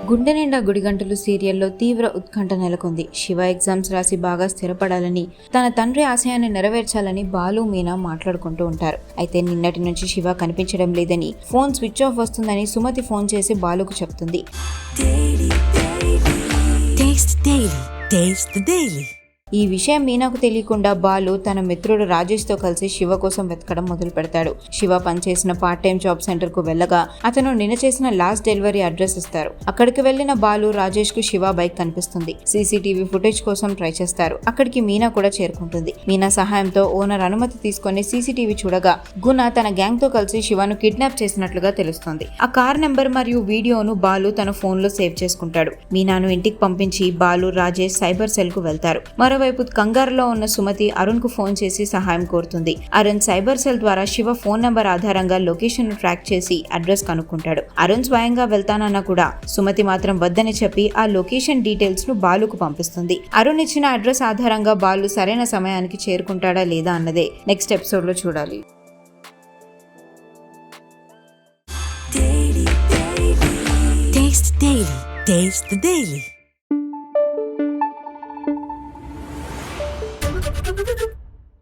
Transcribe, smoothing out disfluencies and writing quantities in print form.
గుండె నిండా గుడిగంటలు సీరియల్లో తీవ్ర ఉత్కంఠ నెలకొంది. శివ ఎగ్జామ్స్ రాసి బాగా స్థిరపడాలని, తన తండ్రి ఆశయాన్ని నెరవేర్చాలని బాలు మీనా మాట్లాడుకుంటూ ఉంటారు. అయితే నిన్నటి నుంచి శివ కనిపించడం లేదని, ఫోన్ స్విచ్ ఆఫ్ వస్తుందని సుమతి ఫోన్ చేసి బాలుకు చెప్తుంది. ఈ విషయం మీనాకు తెలియకుండా బాలు తన మిత్రుడు రాజేష్ తో కలిసి శివ కోసం వెతకడం మొదలు పెడతాడు. శివ పనిచేసిన పార్ట్ టైం జాబ్ సెంటర్ కు వెళ్ళగా అతను నిన్న చేసిన లాస్ట్ డెలివరీ అడ్రస్ ఇస్తారు. అక్కడికి వెళ్లిన బాలు రాజేష్ కు శివ బైక్ కనిపిస్తుంది. సీసీటీవీ ఫుటేజ్ కోసం ట్రై చేస్తారు. అక్కడికి మీనా కూడా చేరుకుంటుంది. మీనా సహాయంతో ఓనర్ అనుమతి తీసుకుని సీసీటీవీ చూడగా గుణ తన గ్యాంగ్ తో కలిసి శివను కిడ్నాప్ చేసినట్లుగా తెలుస్తుంది. ఆ కార్ నెంబర్ మరియు వీడియోను బాలు తన ఫోన్ లో సేవ్ చేసుకుంటాడు. మీనాను ఇంటికి పంపించి బాలు రాజేష్ సైబర్ సెల్ కు వెళ్తారు. మరోవైపు కంగారులో ఉన్న సుమతి అరుణ్ కు ఫోన్ చేసి సహాయం కోరుతుంది. అరుణ్ సైబర్ సెల్ ద్వారా శివ ఫోన్ నంబర్ ఆధారంగా లొకేషన్ ను ట్రాక్ చేసి అడ్రస్ కనుక్కుంటాడు. అరుణ్ స్వయంగా వెళ్తానన్నా కూడా సుమతి మాత్రం వద్దని చెప్పి ఆ లొకేషన్ డీటెయిల్స్ ను బాలుకు పంపిస్తుంది. అరుణ్ ఇచ్చిన అడ్రస్ ఆధారంగా బాలు సరైన సమయానికి చేరుకుంటాడా లేదా అన్నదే నెక్స్ట్ ఎపిసోడ్ లో చూడాలి. Taste the Daily.